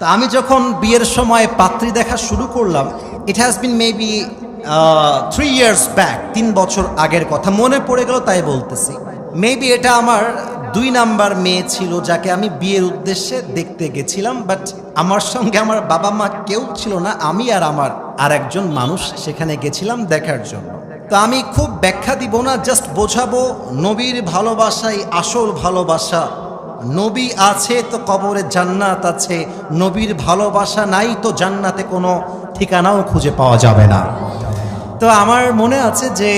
তো আমি যখন বিয়ের সময় পাত্রী দেখা শুরু করলাম, it has been maybe 3 years back, 3 বছর আগের কথা মনে পড়ে গেল তাই বলতেছি। মেবি এটা আমার 2 নাম্বার মেয়ে ছিল যাকে আমি বিয়ের উদ্দেশ্যে দেখতে গেছিলাম, বাট আমার সঙ্গে আমার বাবা মা কেউ ছিল না, আমি আর আমার আরেকজন মানুষ সেখানে গেছিলাম দেখার জন্য। তো আমি খুব ব্যাখ্যা দিব না, জাস্ট বোঝাবো নবীর ভালোবাসাই আসল ভালোবাসা। নবী আছে তো কবরে জান্নাত আছে, নবীর ভালোবাসা নাই তো জান্নাতে কোনো ঠিকানাও খুঁজে পাওয়া যাবে না। তো আমার মনে আছে যে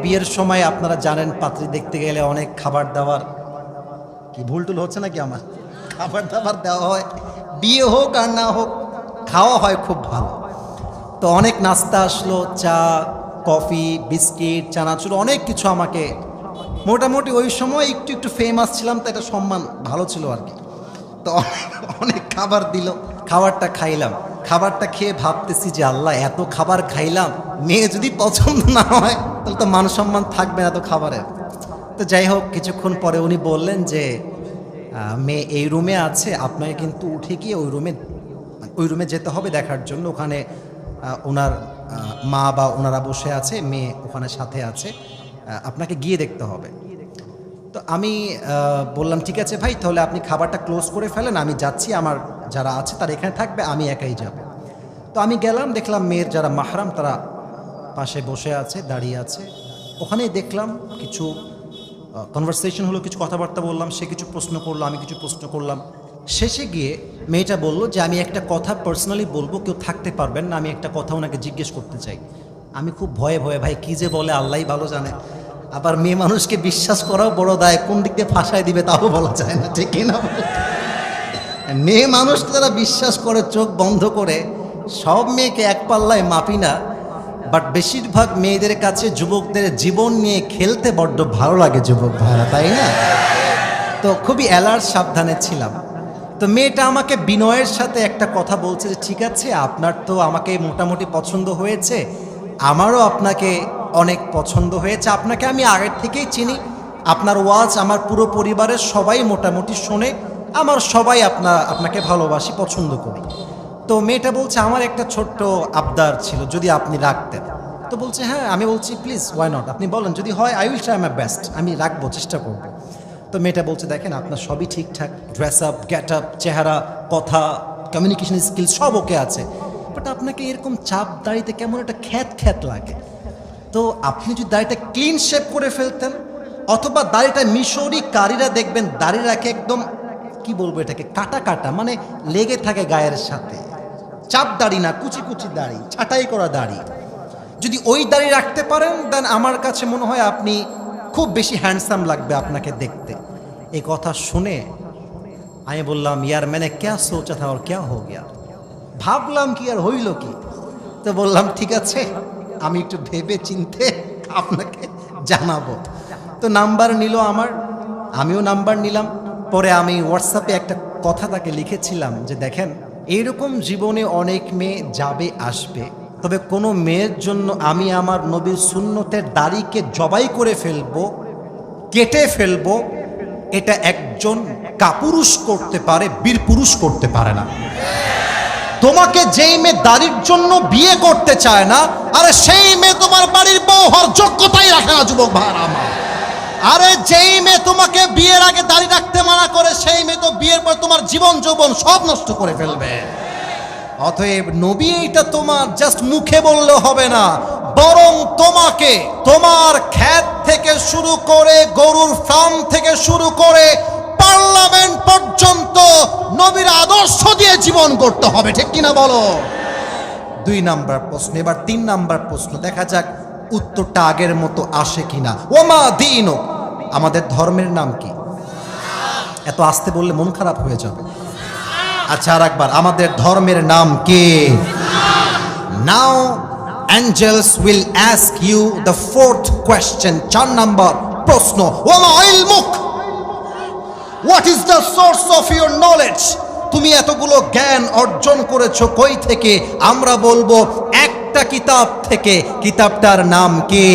বিয়ের সময় আপনারা জানেন পাত্রী দেখতে গেলে অনেক খাবার দাবার, কি ভুল টুল হচ্ছে নাকি আমার, খাবার দাবার দেওয়া হয়, বিয়ে হোক আর না হোক খাওয়া হয় খুব ভালো। তো অনেক নাস্তা আসলো, চা কফি বিস্কিট চানাচুর অনেক কিছু। আমাকে মোটামুটি ওই সময় একটু একটু ফেমাস ছিলাম, তো একটা সম্মান ভালো ছিল আর কি। তো অনেক খাবার দিল, খাবারটা খাইলাম। খাবারটা খেয়ে ভাবতেছি যে আল্লাহ এত খাবার খাইলাম, মেয়ে যদি পছন্দ না হয় তাহলে তো মান সম্মান থাকবে না এত খাবারের। তো যাই হোক, কিছুক্ষণ পরে উনি বললেন যে মেয়ে এই রুমে আছে, আপনাকে কিন্তু উঠে গিয়ে ওই রুমে যেতে হবে দেখার জন্য। ওখানে ওনার মা বা ওনারা বসে আছে, মেয়ে ওখানে সাথে আছে, আপনাকে গিয়ে দেখতে হবে। তো আমি বললাম ঠিক আছে ভাই, তাহলে আপনি খাবারটা ক্লোজ করে ফেলেন, আমি যাচ্ছি, আমার যারা আছে তারা এখানে থাকবে, আমি একাই যাব। তো আমি গেলাম, দেখলাম মেয়ের যারা মাহরাম তারা পাশে বসে আছে, দাঁড়িয়ে আছে। ওখানেই দেখলাম কিছু কনভারসেশন হলো, কিছু কথাবার্তা বললাম, সে কিছু প্রশ্ন করলো, আমি কিছু প্রশ্ন করলাম। শেষে গিয়ে মেয়েটা বলল যে আমি একটা কথা পার্সোনালি বলবো, কেউ থাকতে পারবেন না, আমি একটা কথা ওনাকে জিজ্ঞেস করতে চাই। আমি খুব ভয়ে ভয়ে, ভাই কী যে বলে আল্লাহই ভালো জানে। আবার মেয়ে মানুষকে বিশ্বাস করাও বড় দায়, কোন দিক দিয়ে ফাঁসায় দিবে তাও বলা যায় না, ঠিক না? মেয়ে মানুষকে যারা বিশ্বাস করে চোখ বন্ধ করে, সব মেয়েকে এক পাল্লায় মাপি না, বাট বেশিরভাগ মেয়েদের কাছে যুবকদের জীবন নিয়ে খেলতে বড্ড ভালো লাগে যুবক ভাইরা, তাই না? তো খুবই অ্যালার্ট, সাবধানে ছিলাম। তো মেয়েটা আমাকে বিনয়ের সাথে একটা কথা বলছে যে ঠিক আছে, আপনার তো আমাকে মোটামুটি পছন্দ হয়েছে, আমারও আপনাকে অনেক পছন্দ হয়েছে, আপনাকে আমি আগের থেকেই চিনি, আপনার ওয়াজ আমার পুরো পরিবারের সবাই মোটামুটি শোনে, আমার সবাই আপনাকে ভালোবাসি, পছন্দ করি। তো মেয়েটা বলছে আমার একটা ছোট্ট আবদার ছিল, যদি আপনি রাখতেন। তো বলছে হ্যাঁ। আমি বলছি প্লিজ ওয়াই নট, আপনি বলেন, যদি হয় I will try my best, আমি রাখবো, চেষ্টা করবো। তো মেয়েটা বলছে দেখেন আপনার সবই ঠিকঠাক, ড্রেস আপ, গেট আপ, চেহারা, কথা, কমিউনিকেশন স্কিল সব ওকে আছে, বাট আপনাকে এরকম চাপ দাড়িতে কেমন একটা খ্যাত খ্যাত লাগে। তো আপনি যদি দাড়িটা ক্লিন শেপ করে ফেলতেন, অথবা দাড়িটা মিশরি কারিরা দেখবেন দাড়ি রাখে একদম, কি বলবো এটাকে, কাটা কাটা, মানে লেগে থাকে গায়ের সাথে, চাপ দাড়ি না, কুচি কুচি দাড়ি, ছাঁটাই করা দাড়ি, যদি ওই দাড়ি রাখতে পারেন দেন আমার কাছে মনে হয় আপনি খুব বেশি হ্যান্ডসাম লাগবে আপনাকে দেখতে। এই কথা শুনে আমি বললাম ইয়ার মানে ক্যা সোচা থা আর ক্যা হো গিয়া, ভাবলাম কি আর হইল কি। তো বললাম ঠিক আছে, আমি একটু ভেবে চিনতে আপনাকে জানাবো। তো নাম্বার নিল আমার, আমিও নাম্বার নিলাম। পরে আমি হোয়াটসঅ্যাপে একটা কথা তাকে লিখেছিলাম যে দেখেন, এইরকম জীবনে অনেক মেয়ে যাবে আসবে, তবে কোনো মেয়ের জন্য আমি আমার নবীর সুন্নতের দাড়িকে জবাই করে ফেলবো, কেটে ফেলবো, এটা একজন কাপুরুষ করতে পারে, বীর পুরুষ করতে পারে না। তোমাকে যেই মেয়ে দাড়ির জন্য বিয়ে করতে চায় না, আরে সেই মেয়ে তোমার বাড়ির বউ হওয়ার যোগ্যতাই রাখে না যুবক ভাইরা আমার। আরে যেই মেয়ে তোমাকে বিয়ের আগে দাড়ি রাখতে মানা করে, সেই মেয়ে তো বিয়ের পর তোমার জীবন যৌবন সব নষ্ট করে ফেলবে। অতএব নবী এটা তোমার জাস্ট মুখে বললে হবে না, বরং তোমাকে তোমার ক্ষেত থেকে শুরু করে, গরুর ফার্ম থেকে শুরু করে পার্লামেন্ট পর্যন্ত নবীর আদর্শ দিয়ে জীবন করতে হবে, ঠিক কিনা বলো? 2 নাম্বার প্রশ্ন। এবার 3 নাম্বার প্রশ্ন, দেখা যাক উত্তরটা আগের মতো আসে কিনা। ওমা দীনু, আমাদের ধর্মের নাম কি? এত আস্তে বললে মন খারাপ হয়ে যাবে। আচ্ছা আর একবার, আমাদের ধর্মের নাম কি? নাও angels will ask you the 4th question, 4 number প্রশ্ন, ওমা ইলমুক, what is the source of your knowledge? তুমি এতগুলো জ্ঞান অর্জন করেছো কই থেকে? আমরা বলবো একটা কিতাব থেকে, কিতাবটার নাম কি?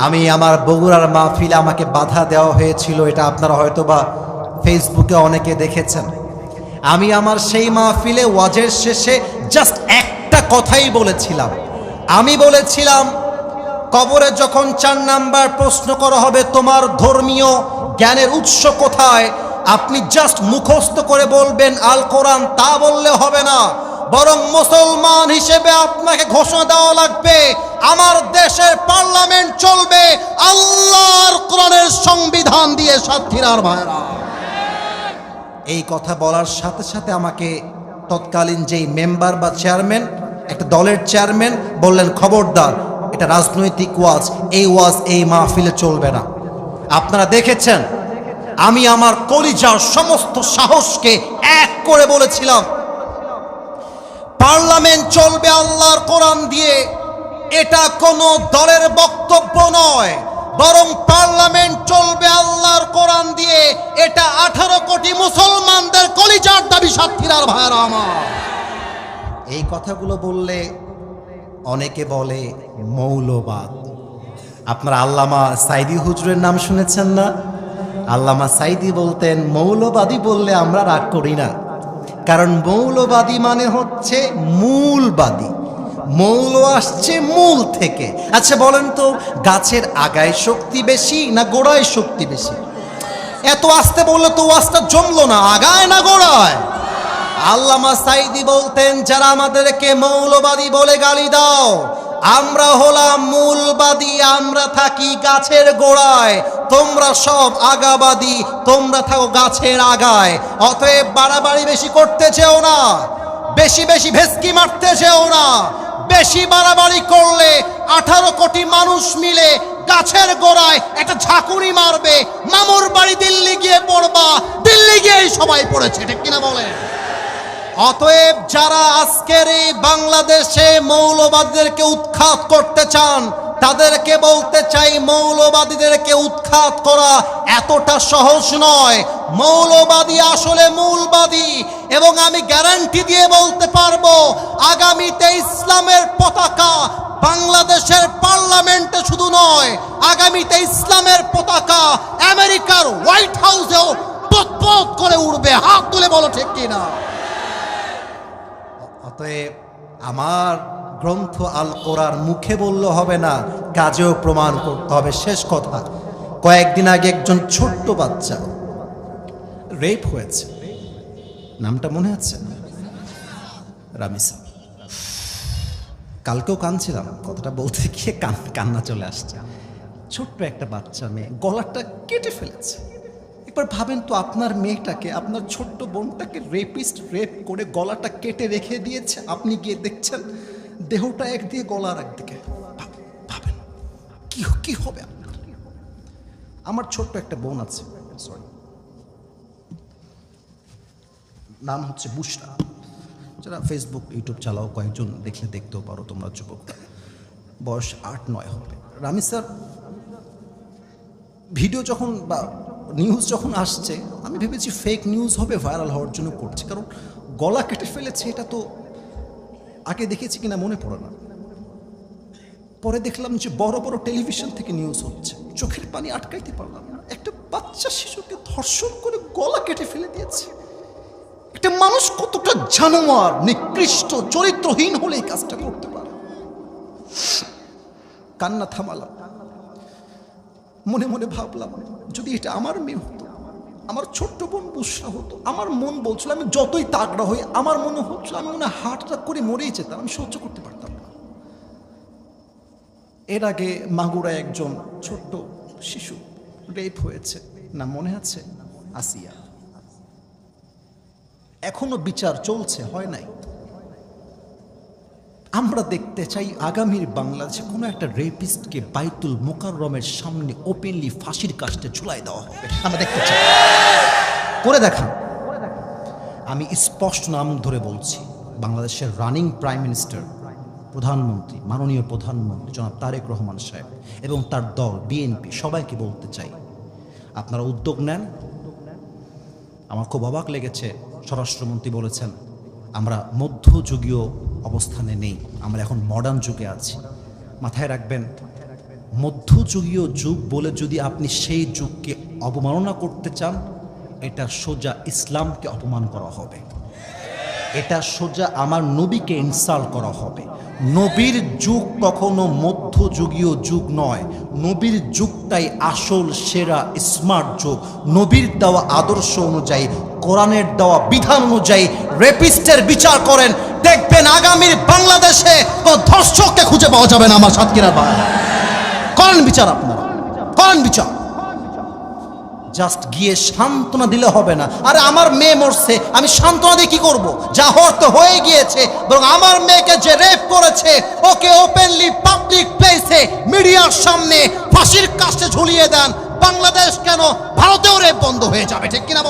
আমি আমার বগুড়ার মাহফিলে আমাকে বাধা দেওয়া হয়েছিল, এটা আপনারা হয়তোবা ফেসবুকে অনেকে দেখেছেন। আমি আমার সেই মাহফিলে ওয়াজের শেষে জাস্ট একটা কথাই বলেছিলাম। আমি বলেছিলাম, কবরে যখন 4 নাম্বার প্রশ্ন করা হবে তোমার ধর্মীয় জ্ঞানের উৎস কোথায়, আপনি জাস্ট মুখস্থ করে বলবেন আল কোরআন, তা বললে হবে না, বরং মুসলমান হিসেবে আপনাকে ঘোষণা দেওয়া লাগবে আমার দেশের পার্লামেন্ট চলবে আল্লাহর কোরআনের সংবিধান দিয়ে। সাথীরার ভাইরা, এই কথা বলার সাথে সাথে আমাকে তৎকালীন যেই মেম্বার বা চেয়ারম্যান, একটা দলের চেয়ারম্যান বললেন, খবরদার, এটা রাজনৈতিক ওয়াজ, এই ওয়াজ এই মাহফিলে চলবে না। আপনারা দেখেছেন আমি আমার কলিজার সমস্ত সাহসকে এক করে বলেছিলাম পার্লামেন্ট চলবে আল্লাহর কোরআন দিয়ে। এটা কোনো দলের বক্তব্য নয়, বরং পার্লামেন্ট চলবে আল্লাহর কোরআন দিয়ে। এটা 18 কোটি মুসলমানদের কলিজার দাবি। সাথীরার ভাইরা আমার, এই কথাগুলো বললে অনেকে বলে মৌলবাদ। আপনারা আল্লামা সাইদি হুজুরের নাম শুনেছেন না? আল্লামা সাইদি বলতেন, মৌলবাদী বললে আমরা রাগ করি না, কারণ মৌলবাদী মানে হচ্ছে মূলবাদী। মৌল আসছে মূল থেকে। আচ্ছা বলেন তো, গাছের আগায় শক্তি বেশি না গোড়ায় শক্তি বেশি? এত আস্তে বললে তো ওয়াজটা জমলো না, আগায় না গোড়ায়? আল্লামা সাইদি বলতেন, যারা আমাদেরকে মৌলবাদী বলে গালি দাও, আমরা হলাম মূলবাদী, আমরা থাকি গাছের গোড়ায়, তোমরা সব আগাবাদী, তোমরা থাকো গাছের আগায়। অতএব বাড়াবাড়ি বেশি করতে চেও না, বেশি বেশি ভেস্কি মারতে চেও না। বেশি বাড়াবাড়ি করলে 18 কোটি মানুষ মিলে গাছের গোড়ায় একটা ঝাঁকুনি মারবে, মামুর বাড়ি দিল্লি গিয়ে পড়বা, দিল্লি গিয়েই সবাই পড়েছে, ঠিক কিনা বলে? অতএব যারা আজকের এই বাংলাদেশে মৌলবাদীদেরকে উৎখাত করতে চান, তাদেরকে বলতে চাই, মৌলবাদীদেরকে উৎখাত করা এতটা সহজ নয়। মৌলবাদী আসলে মূলবাদী, এবং আমি গ্যারান্টি দিয়ে বলতে পারবো, আগামীতে ইসলামের পতাকা বাংলাদেশের পার্লামেন্টে শুধু নয়, আগামীতে ইসলামের পতাকা আমেরিকার হোয়াইট হাউসেও পথ করে উড়বে। হাত তুলে বলো ঠিক কিনা? অতএব আমার গ্রন্থ আল কোরআন মুখে বললে হবে না, কাজেও প্রমাণ করতে হবে। শেষ কথা, কয়েকদিন আগে একজন ছোট্ট বাচ্চা রেপ হয়েছে, নামটা মনে আছে? রামিসা। কালকেও কাঁদছিলাম, কথাটা বলতে গিয়ে কান্না চলে আসছে। ছোট্ট একটা বাচ্চা মেয়ে গলাটা কেটে ফেলেছে। একবার ভাবেন তো, আপনার মেয়েটাকে, আপনার ছোট্ট বোনটাকে রেপিস্ট রেপ করে গলাটা কেটে রেখে দিয়েছে, আপনি গিয়ে দেখছেন দেহটা একদিকে গলার একদিকে। ভাবেন কি হবে আপনার? আমার ছোট্ট একটা বোন আছে, সরি, নাম হচ্ছে বুশরা। যারা ফেসবুক ইউটিউব চালাও, কয়েকজন দেখলে দেখতেও পারো তোমরা, যুবক, বয়স 8-9 হবে। রামিসার ভিডিও যখন বা নিউজ যখন আসছে, আমি ভেবেছি ফেক নিউজ হবে, ভাইরাল হওয়ার জন্য করছে, কারণ গলা কেটে ফেলেছে, এটা তো আগে দেখেছি কিনা মনে পড়ে না। পরে দেখলাম যে বড় বড় টেলিভিশন থেকে নিউজ হচ্ছে, চোখের পানি আটকাইতে পারলাম না। একটা বাচ্চা শিশুকে ধর্ষণ করে গলা কেটে ফেলে দিয়েছে। একটা মানুষ কতটা জানোয়ার, নিকৃষ্ট, চরিত্রহীন হলে এই কাজটা করতে পারে। কান্না থামালাম, মনে মনে ভাবলাম, যদি এটা আমার মেয়ে হতো, আমার ছোট্ট বোন বুশরা হতো, আমার মন বলছিল, আমি যতই তাগড়া হই, আমার মনে হচ্ছিল আমি মনে হার্ট অ্যাটাক করে মরেই যেতাম, আমি সহ্য করতে পারতাম না। এর আগে মাগুরায় একজন ছোট্ট শিশু রেপ হয়েছে, না মনে আছে? আসিয়া। এখনো বিচার চলছে, হয় নাই। আমরা দেখতে চাই আগামীর বাংলাদেশে কোনো একটা রেপিস্টকে বাইতুল মোকাররমের সামনে ওপেনলি ফাঁসির কাস্টে ঝুলাই দেওয়া হবে। আমরা দেখতে চাই, করে দেখান। আমি স্পষ্ট নাম ধরে বলছি, বাংলাদেশের রানিং প্রাইম মিনিস্টার, প্রধানমন্ত্রী, মাননীয় প্রধানমন্ত্রী জনাব তারেক রহমান সাহেব এবং তার দল বিএনপি, সবাইকে বলতে চাই, আপনারা উদ্যোগ নেন। আমার খুব অবাক লেগেছে, স্বরাষ্ট্রমন্ত্রী বলেছেন আমরা মধ্যযুগীয় অবস্থানে নেই, আমরা এখন মডার্ন যুগে আছি। মাথায় রাখবেন, মধ্যযুগীয় যুগ বলে যদি আপনি সেই যুগকে অবমাননা করতে চান, এটা সোজা ইসলামকে অপমান করা হবে। এটা সোজা আমার নবীকে ইনসাল্ট করা হবে। নবীর যুগ কখনো মধ্যযুগীয় যুগ নয়, নবীর যুগটাই আসল সেরা স্মার্ট যুগ। নবীর দেওয়া আদর্শ অনুযায়ী, কোরআনের দেওয়া বিধান অনুযায়ী রেপিস্টের বিচার করেন, দেখবেন আগামীর বাংলাদেশে কোনো ধর্ষককে খুঁজে পাওয়া যাবে না। আমার সাতক্ষীরার বাংলা করেন বিচার, আপনারা করেন বিচার। জাস্ট গিয়ে সান্ত্বনা দিলে হবে না। আরে আমার মেয়ে মরছে, আমি সান্ত্বনা দিয়ে কি করব? যা হওয়ার তো হয়ে গিয়েছে। বরং আমার মেয়েকে যে রেপ করেছে ওকে ওপেনলি পাবলিক প্লেসে মিডিয়ার সামনে ফাঁসির কাস্টে ঝুলিয়ে দেন। বাংলাদেশ কেন, ভারতেও রেপ বন্ধ হয়ে যাবে, ঠিক কিনা?